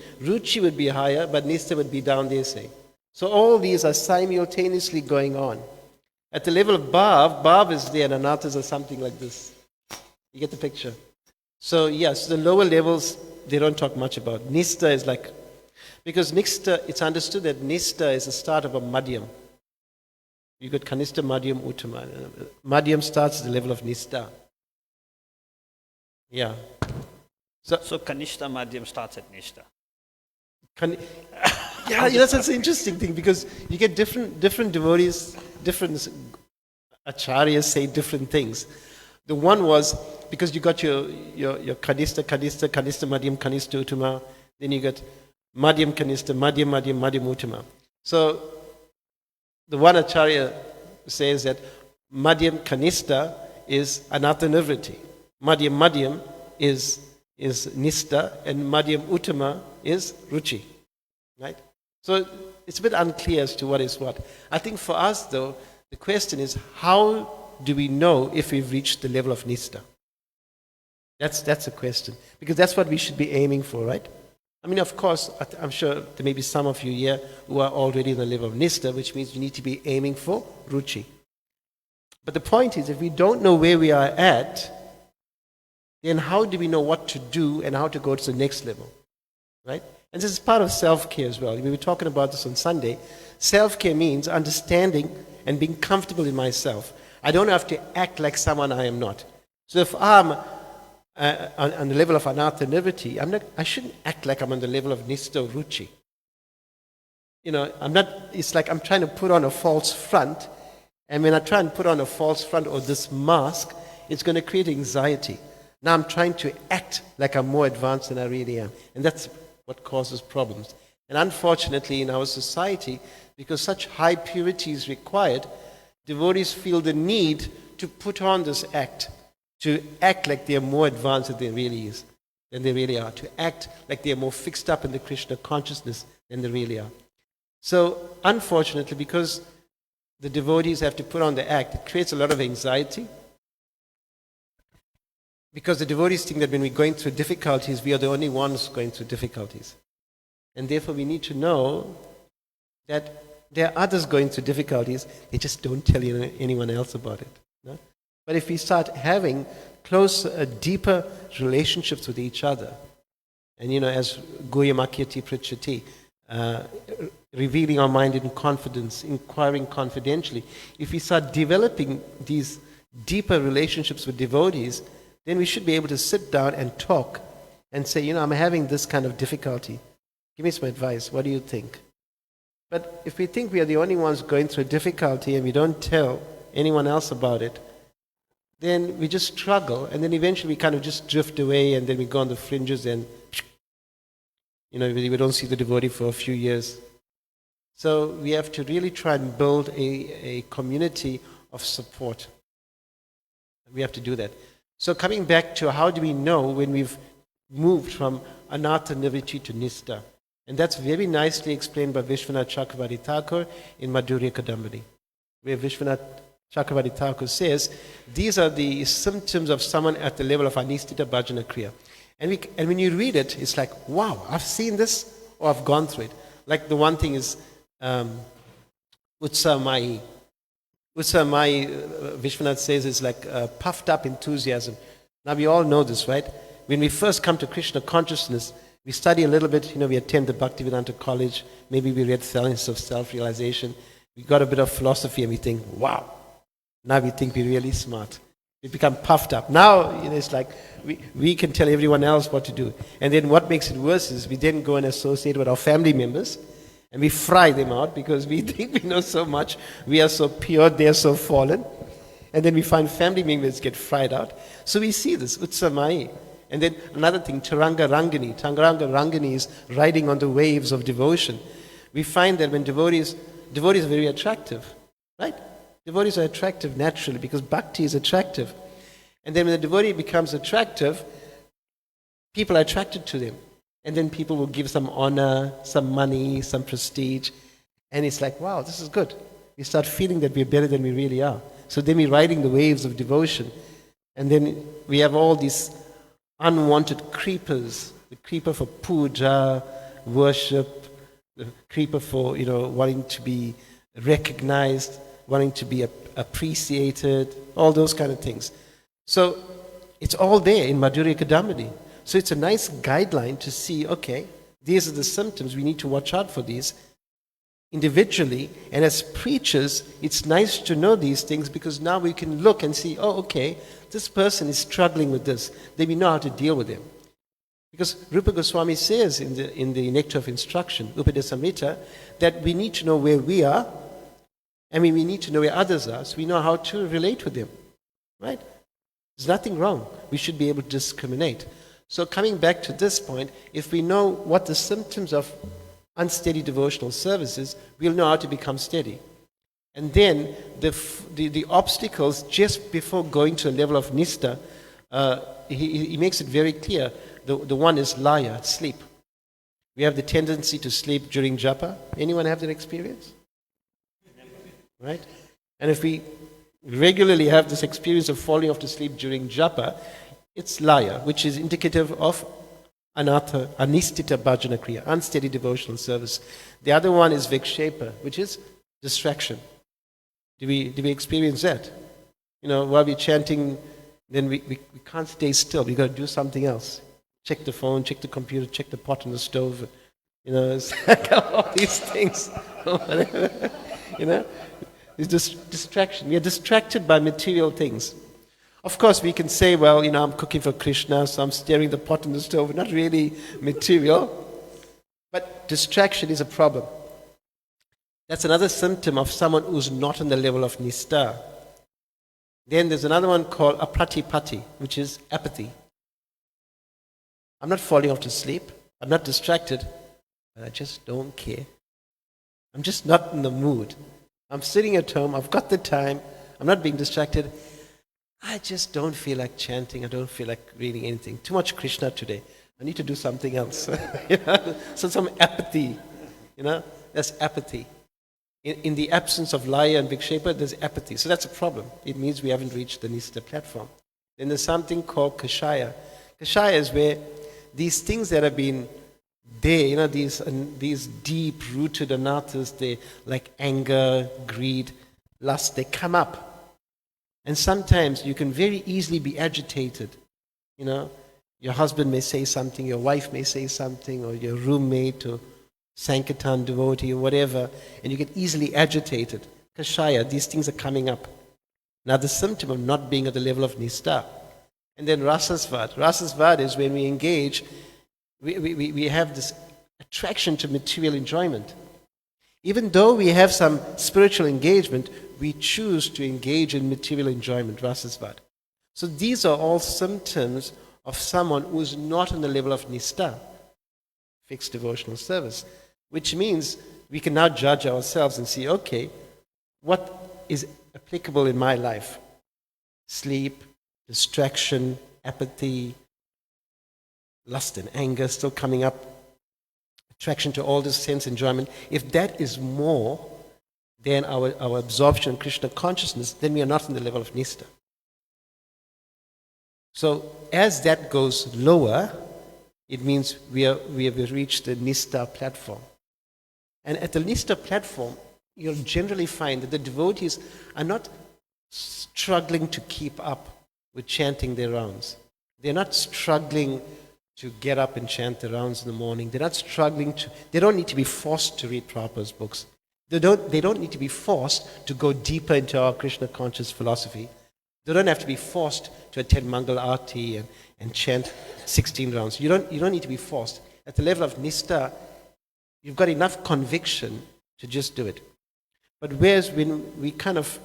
would be higher, but Nishta would be down there, say. So all these are simultaneously going on. At the level of Bhav is there and Anathas are something like this. You get the picture? So yes, the lower levels, they don't talk much about. Nishta is like, because Nishta, it's understood that Nishta is the start of a Madhyam. You got Kanishta, Madhyam, Uttama. Madhyam starts at the level of Nishta. Yeah. So Kanishta Madhyam starts at Nishta. Yeah, that's an interesting thing because you get different devotees, different acharyas say different things. The one was because you got your Kanishta, Madhyam, Kanishta, Uttama. Then you got Madhyam, Kanishta, Madhyam, Uttama. So the one acharya says that Madhyam Kanishta is Anatha Nivriti. Madhyam is Nishta and Madhyam Uttama is Ruchi. Right? So it's a bit unclear as to what is what. I think for us though, the question is how do we know if we've reached the level of Nishta? That's a question. Because that's what we should be aiming for, right? I mean, of course, I'm sure there may be some of you here who are already in the level of Nishta, which means you need to be aiming for Ruchi. But the point is, if we don't know where we are at, then how do we know what to do and how to go to the next level? Right? And this is part of self-care as well. We were talking about this on Sunday. Self-care means understanding and being comfortable in myself. I don't have to act like someone I am not. So if I'm on the level of Anatha Nivriti, I shouldn't act like I'm on the level of Nishta or Ruchi. It's like I'm trying to put on a false front, and when I try and put on a false front or this mask, it's going to create anxiety. Now I'm trying to act like I'm more advanced than I really am. And that's what causes problems. And unfortunately, in our society, because such high purity is required, devotees feel the need to put on this act, to act like they are more advanced than they really are, to act like they are more fixed up in the Krishna consciousness than they really are. So, unfortunately, because the devotees have to put on the act, it creates a lot of anxiety. Because the devotees think that when we're going through difficulties, we are the only ones going through difficulties. And therefore, we need to know that there are others going through difficulties, they just don't tell anyone else about it. No? But if we start having closer, deeper relationships with each other, and as Guhyamakyati Pritchati, revealing our mind in confidence, inquiring confidentially, if we start developing these deeper relationships with devotees, then we should be able to sit down and talk and say, I'm having this kind of difficulty. Give me some advice. What do you think? But if we think we are the only ones going through difficulty and we don't tell anyone else about it, then we just struggle, and then eventually we kind of just drift away, and then we go on the fringes, and we don't see the devotee for a few years. So we have to really try and build a community of support. We have to do that. So coming back to how do we know when we've moved from anartha nivritti to nistha? And that's very nicely explained by Vishwanath Chakravarti Thakur in Madhurya Kadambini, where Vishwanath Chakravarti Thakur says, these are the symptoms of someone at the level of anistita bhajana kriya. And when you read it, it's like, wow, I've seen this, or I've gone through it. Like the one thing is Utsamai. Utsamai, Vishwanath says, is like puffed up enthusiasm. Now we all know this, right? When we first come to Krishna consciousness, we study a little bit, we attend the Bhaktivedanta college, maybe we read Science of Self-Realization, we got a bit of philosophy and we think, wow, now we think we're really smart. We become puffed up. Now, it's like we can tell everyone else what to do. And then what makes it worse is we then go and associate with our family members and we fry them out because we think we know so much, we are so pure, they are so fallen. And then we find family members get fried out. So we see this, Utsamai. And then another thing, Taranga Rangini. Taranga Rangini is riding on the waves of devotion. We find that when devotees are very attractive, right? Devotees are attractive naturally because bhakti is attractive. And then when the devotee becomes attractive, people are attracted to them. And then people will give some honor, some money, some prestige. And it's like, wow, this is good. We start feeling that we're better than we really are. So then we're riding the waves of devotion. And then we have all these unwanted creepers, the creeper for puja, worship, the creeper for, wanting to be recognized, wanting to be appreciated, all those kind of things. So it's all there in Madhurya Kadambini. So it's a nice guideline to see, okay, these are the symptoms, we need to watch out for these individually. And as preachers, it's nice to know these things because now we can look and see, oh, okay, this person is struggling with this. Then we know how to deal with them. Because Rupa Goswami says in the Nectar of Instruction, Upadesamrita, that we need to know where we are, and we need to know where others are, so we know how to relate with them. Right? There's nothing wrong. We should be able to discriminate. So coming back to this point, if we know what the symptoms of unsteady devotional service is, we'll know how to become steady. And then the obstacles just before going to a level of nistha, he makes it very clear. The one is laya, sleep. We have the tendency to sleep during japa. Anyone have that experience? Right? And if we regularly have this experience of falling off to sleep during japa, it's laya, which is indicative of anistita bhajana kriya, unsteady devotional service. The other one is vikshepa, which is distraction. Do we experience that? While we're chanting, then we can't stay still. We've got to do something else. Check the phone, check the computer, check the pot on the stove. It's like all these things. Whatever. It's just distraction. We are distracted by material things. Of course, we can say, well, I'm cooking for Krishna, so I'm stirring the pot on the stove. Not really material. But distraction is a problem. That's another symptom of someone who's not on the level of nistha. Then there's another one called apratipati, which is apathy. I'm not falling off to sleep. I'm not distracted. but I just don't care. I'm just not in the mood. I'm sitting at home, I've got the time, I'm not being distracted. I just don't feel like chanting, I don't feel like reading anything. Too much Krishna today. I need to do something else. You know? So some apathy, that's apathy. In the absence of laya and vikshepa, there's apathy. So that's a problem. It means we haven't reached the Nista platform. Then there's something called kashaya. Kashaya is where these things that have been there, these deep-rooted anarthas, they like anger, greed, lust, they come up. And sometimes you can very easily be agitated. Your husband may say something, your wife may say something, or your roommate, or Sankirtan devotee, or whatever, and you get easily agitated. Kashaya, these things are coming up. Now the symptom of not being at the level of Nista. And then Rasasvad. Rasasvad is when we engage, we have this attraction to material enjoyment. Even though we have some spiritual engagement, we choose to engage in material enjoyment, Rasasvad. So these are all symptoms of someone who is not on the level of Nista, fixed devotional service, which means we can now judge ourselves and see, okay, what is applicable in my life? Sleep, distraction, apathy, lust and anger still coming up, attraction to all this sense enjoyment. If that is more than our absorption in Krishna consciousness, then we are not on the level of Nista. So as that goes lower, it means we have reached the Nista platform. And at the Nista platform, you'll generally find that the devotees are not struggling to keep up with chanting their rounds. They're not struggling to get up and chant the rounds in the morning. They're not struggling they don't need to be forced to read Prabhupada's books. They don't need to be forced to go deeper into our Krishna conscious philosophy. They don't have to be forced to attend Mangal Arati and chant 16 rounds. You don't need to be forced. At the level of Nista, you've got enough conviction to just do it. But whereas when we kind of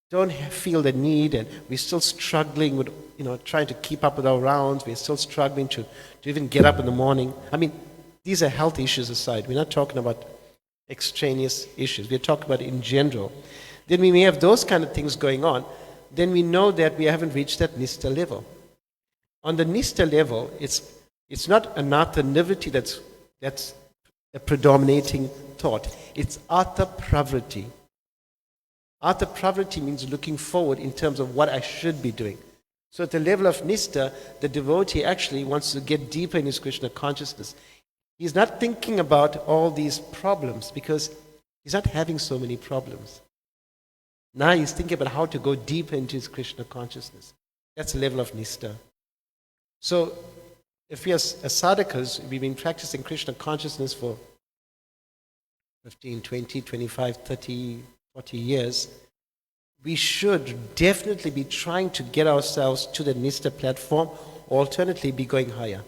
don't feel the need and we're still struggling with, trying to keep up with our rounds, we're still struggling to even get up in the morning. I mean, these are health issues aside. We're not talking about extraneous issues. We're talking about in general. Then we may have those kind of things going on. Then we know that we haven't reached that Nista level. On the Nista level, it's not anartha nivritti that's a predominating thought. It's artha pravriti. Artha pravriti means looking forward in terms of what I should be doing. So at the level of Nista, the devotee actually wants to get deeper in his Krishna consciousness. He's not thinking about all these problems because he's not having so many problems. Now he's thinking about how to go deeper into his Krishna consciousness. That's the level of Nista. So if we as sadhakas, we've been practicing Krishna consciousness for 15, 20, 25, 30, 40 years, we should definitely be trying to get ourselves to the Nista platform, or alternately be going higher.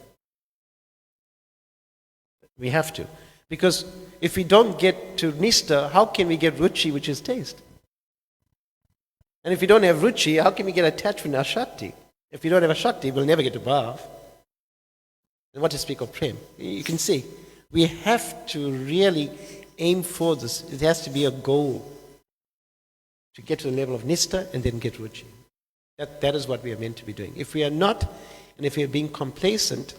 We have to. Because if we don't get to Nista, how can we get Ruchi, which is taste? And if we don't have Ruchi, how can we get attachment, Ashakti? If we don't have Ashakti, we'll never get to Bhav. And what to speak of Prem? You can see, we have to really aim for this. It has to be a goal to get to the level of Nista and then get Ruchi. That is what we are meant to be doing. If we are not, and if we are being complacent,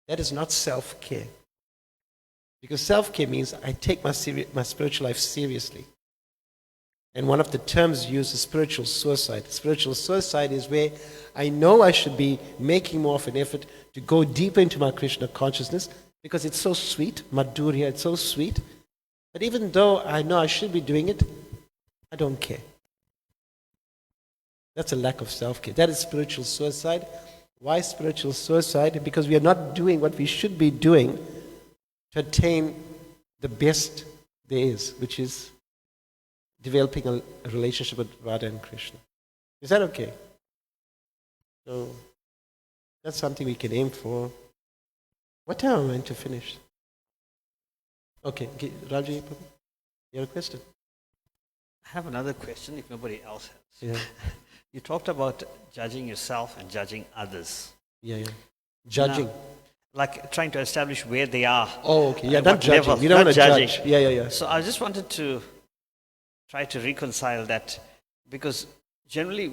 that is not self-care. Because self-care means I take my spiritual life seriously. And one of the terms used is spiritual suicide. Spiritual suicide is where I know I should be making more of an effort to go deeper into my Krishna consciousness because it's so sweet, Madhurya, it's so sweet. But even though I know I should be doing it, I don't care. That's a lack of self-care. That is spiritual suicide. Why spiritual suicide? Because we are not doing what we should be doing to attain the best there is, which is developing a relationship with Radha and Krishna. Is that okay? So that's something we can aim for. What time am I going to finish? Okay, Raju, you have a question? I have another question if nobody else has. Yeah. You talked about judging yourself and judging others. Yeah. Judging. Now, like trying to establish where they are. Oh, okay. Yeah, at not what judging. level, You don't not want to judging. judge. Yeah. So I just wanted to try to reconcile that, because generally,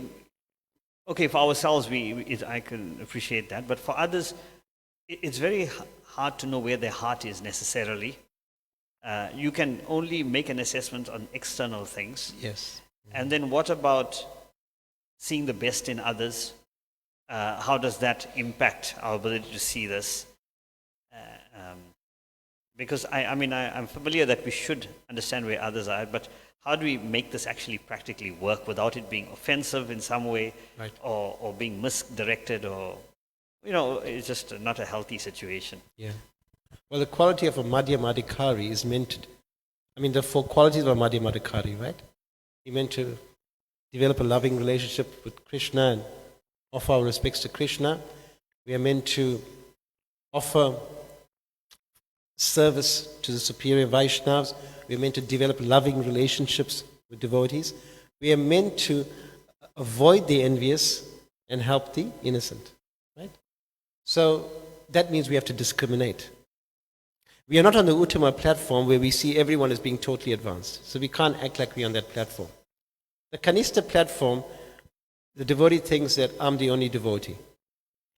okay, for ourselves, I can appreciate that, but for others, it's very hard to know where their heart is necessarily. You can only make an assessment on external things. Yes. And then what about seeing the best in others? How does that impact our ability to see this? Because I'm familiar that we should understand where others are, but how do we make this actually practically work without it being offensive in some way, Right. or being misdirected, or it's just not a healthy situation. Yeah. Well, the quality of a Madhyama Adhikari is meant to, the 4 qualities of a Madhyama Adhikari, right? You're meant to develop a loving relationship with Krishna and offer our respects to Krishna. We are meant to offer service to the superior Vaishnavas. We are meant to develop loving relationships with devotees. We are meant to avoid the envious and help the innocent, right? So that means we have to discriminate. We are not on the Uttama platform where we see everyone as being totally advanced. So we can't act like we're on that platform. The Kanistha platform, the devotee thinks that I'm the only devotee.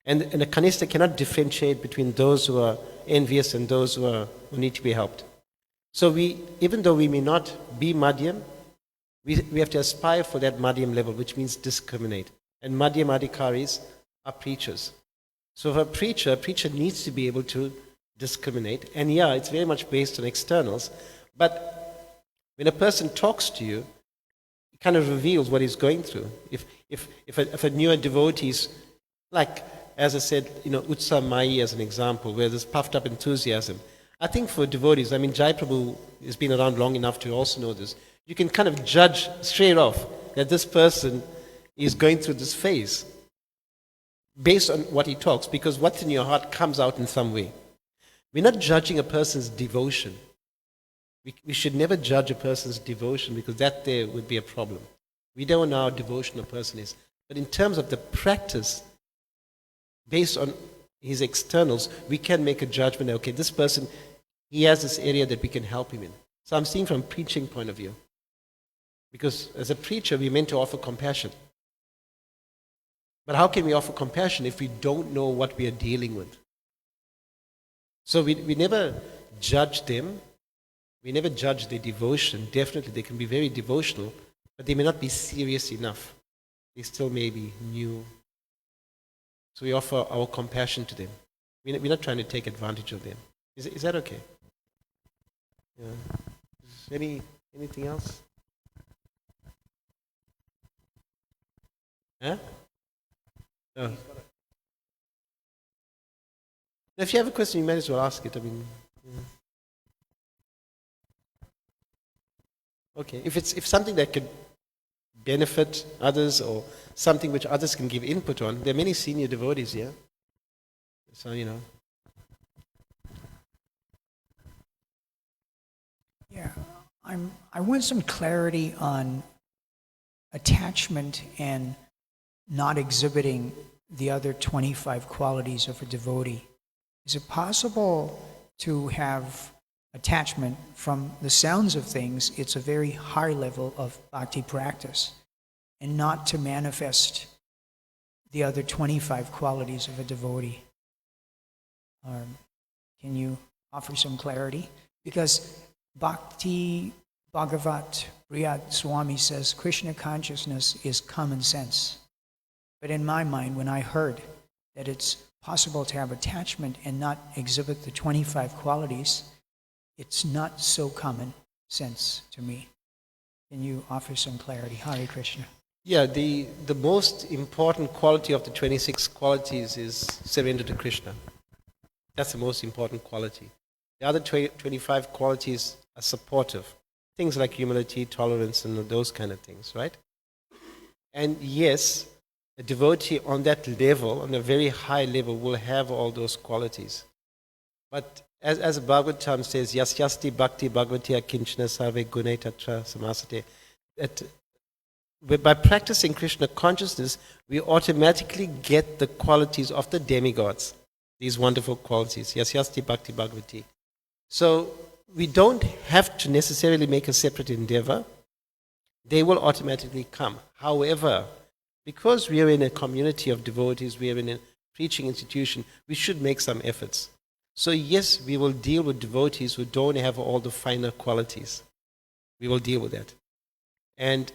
And the Kanistha cannot differentiate between those who are envious and those who need to be helped. So even though we may not be Madhyam, we have to aspire for that Madhyam level, which means discriminate. And Madhyam Adhikaris are preachers. So for a preacher needs to be able to discriminate. And yeah, it's very much based on externals. But when a person talks to you, it kind of reveals what he's going through. If a newer devotee is, like, as I said, Utsa Mai as an example, where there's puffed up enthusiasm. I think for devotees, Jai Prabhu has been around long enough to also know this. You can kind of judge straight off that this person is going through this phase based on what he talks, because what's in your heart comes out in some way. We're not judging a person's devotion. We should never judge a person's devotion, because that there would be a problem. We don't know how devotional a person is. But in terms of the practice, based on his externals, we can make a judgment, okay, this person, he has this area that we can help him in. So I'm seeing from a preaching point of view. Because as a preacher, we're meant to offer compassion. But how can we offer compassion if we don't know what we are dealing with? So we never judge them. We never judge their devotion. Definitely, they can be very devotional, but they may not be serious enough. They still may be new. So we offer our compassion to them. We're not trying to take advantage of them. Is that okay? Yeah. Anything else? Huh? No. If you have a question, you might as well ask it. Okay. If something that could benefit others, or something which others can give input on, there are many senior devotees here. So, Yeah, I want some clarity on attachment and not exhibiting the other 25 qualities of a devotee. Is it possible to have attachment? From the sounds of things, it's a very high level of bhakti practice, and not to manifest the other 25 qualities of a devotee? Can you offer some clarity? Because Bhakti Bhagavat Riyad Swami says Krishna consciousness is common sense. But in my mind, when I heard that it's possible to have attachment and not exhibit the 25 qualities, it's not so common sense to me. Can you offer some clarity? Hare Krishna. yeah, the most important quality of the 26 qualities is surrender to Krishna. That's the most important quality. The other 25 qualities are supportive. Things like humility, tolerance, and those kind of things, right? And yes, a devotee on that level, on a very high level, will have all those qualities. But as Bhagavatam says, yasyasti bhakti bhagavati akinchana sarve gune tatra samasate, that by practicing Krishna consciousness, we automatically get the qualities of the demigods. these wonderful qualities. Yasyasti Bhakti Bhagavati. So we don't have to necessarily make a separate endeavor. They will automatically come. However, because we are in a community of devotees, we are in a preaching institution, we should make some efforts. So yes, we will deal with devotees who don't have all the finer qualities. We will deal with that. And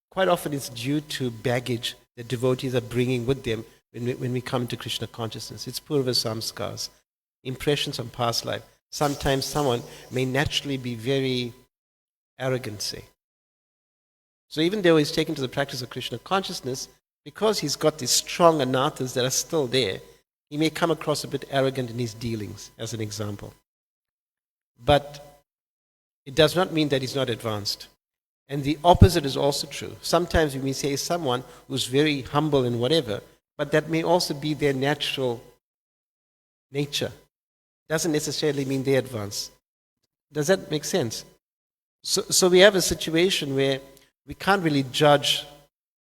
quite often it's due to baggage that devotees are bringing with them when we come to Krishna consciousness. It's purva samskars, impressions from past life. Sometimes someone may naturally be very arrogant, say. So even though he's taken to the practice of Krishna consciousness, because he's got these strong anarthas that are still there, he may come across a bit arrogant in his dealings, as an example. But it does not mean that he's not advanced. And the opposite is also true. Sometimes we may say someone who's very humble and whatever, but that may also be their natural nature. Doesn't necessarily mean they advance. Does that make sense? So we have a situation where we can't really judge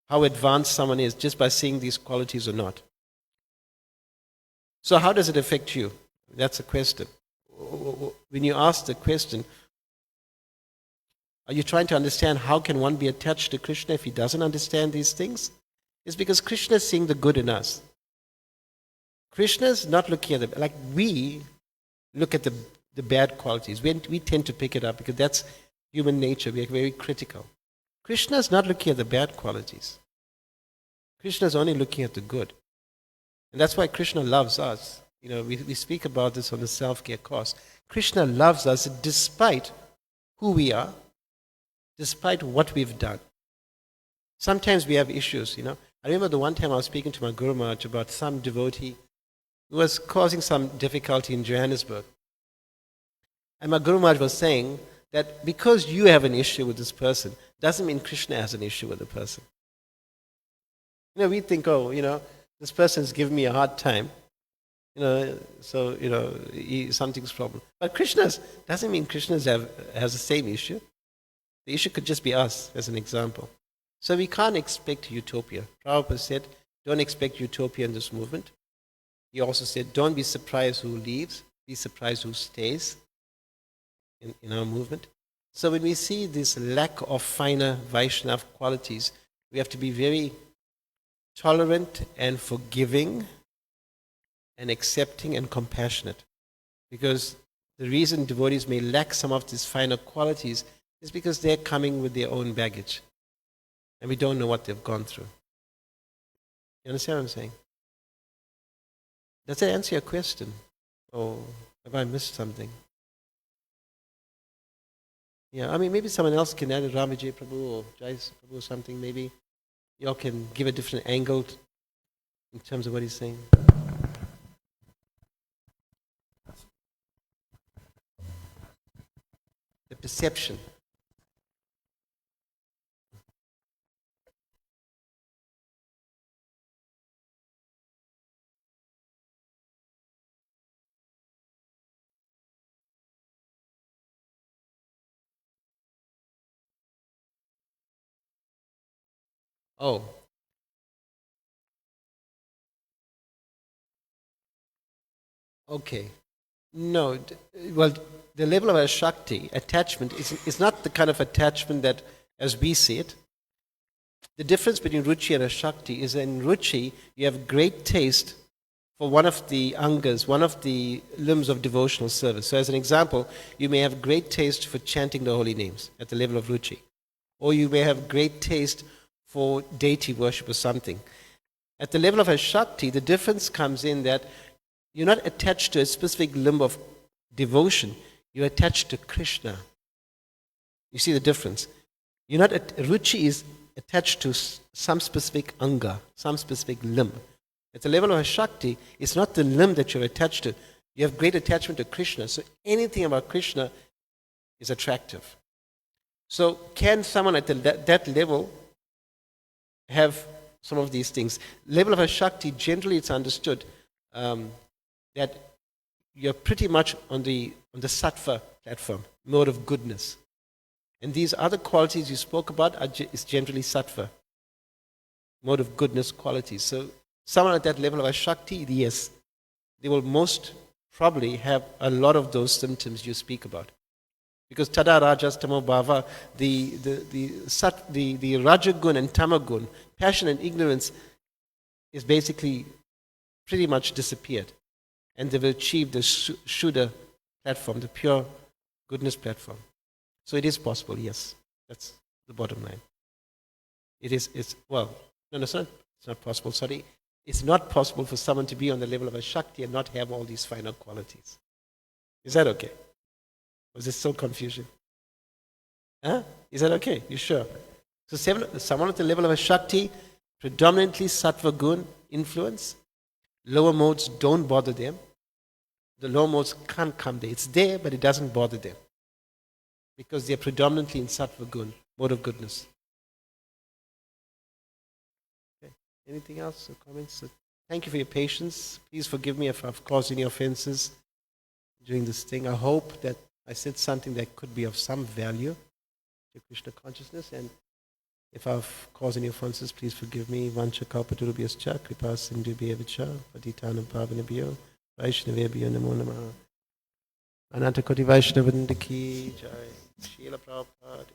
how advanced someone is just by seeing these qualities or not. So how does it affect you? That's a question. When you ask the question, are you trying to understand how can one be attached to Krishna if he doesn't understand these things? It's because Krishna is seeing the good in us. Krishna is not looking at the, like we look at the bad qualities. We tend to pick it up because that's human nature. We are very critical. Krishna is not looking at the bad qualities. Krishna is only looking at the good. And that's why Krishna loves us. You know, we speak about this on the self-care course. Krishna loves us despite who we are, despite what we've done. Sometimes we have issues, you know. I remember the one time I was speaking to my Guru Maharaj about some devotee who was causing some difficulty in Johannesburg. And my Guru Maharaj was saying that because you have an issue with this person, doesn't mean Krishna has an issue with the person. You know, we think, oh, you know, this person's giving me a hard time. You know, so, you know, something's problem. But Krishna's, doesn't mean Krishna's has the same issue. The issue could just be us, as an example. So we can't expect utopia. Prabhupada said, don't expect utopia in this movement. He also said, don't be surprised who leaves, be surprised who stays in our movement. So when we see this lack of finer Vaishnava qualities, we have to be very tolerant and forgiving and accepting and compassionate. Because the reason devotees may lack some of these finer qualities is because they're coming with their own baggage. And we don't know what they've gone through. You understand what I'm saying? Does that answer your question? Or have I missed something? Yeah, I mean, maybe someone else can add, Ramajay Prabhu or Jai Prabhu or something. Maybe you all can give a different angle in terms of what he's saying. The perception. Oh. Okay. No. Well, the level of our Shakti, attachment, is not the kind of attachment that, as we see it, the difference between Ruchi and Shakti is that in Ruchi, you have great taste for one of the angas, one of the limbs of devotional service. So as an example, you may have great taste for chanting the holy names at the level of Ruchi. Or you may have great taste for deity worship or something. At the level of a Shakti, the difference comes in that you're not attached to a specific limb of devotion, you're attached to Krishna. You see the difference? You're not Ruchi is attached to some specific anga, some specific limb. At the level of a Shakti, it's not the limb that you're attached to. You have great attachment to Krishna. So anything about Krishna is attractive. So can someone at that level have some of these things? Level of a Shakti, generally it's understood that you're pretty much on the sattva platform, mode of goodness. And these other qualities you spoke about is generally sattva, mode of goodness qualities. So someone at that level of a Shakti, yes, they will most probably have a lot of those symptoms you speak about. Because tada rajas tamo bhava, the rajagun and tamagun, passion and ignorance, is basically pretty much disappeared. And they will achieve the Shuddha platform, the pure goodness platform. So it is possible, yes. That's the bottom line. It's not possible, sorry. It's not possible for someone to be on the level of a Shakti and not have all these finer qualities. Is that okay? Or is there still confusion? Huh? Is that okay? You sure? So someone at the level of a Shakti, predominantly Sattva Gun influence, lower modes don't bother them. The lower modes can't come there. It's there, but it doesn't bother them. Because they're predominantly in Sattva Gun, mode of goodness. Okay. Anything else or comments? So thank you for your patience. Please forgive me if I've caused any offenses during this thing. I hope that I said something that could be of some value to Krishna consciousness. And if I've caused any offenses, please forgive me. Vancha kalpatarubhyascha kripa sindhubhyevacha patitanam pavanabhyo vaishnavebhyo namo namaha. Ananta Koti Vaishnavanda ki jai. Srila Prabhupada.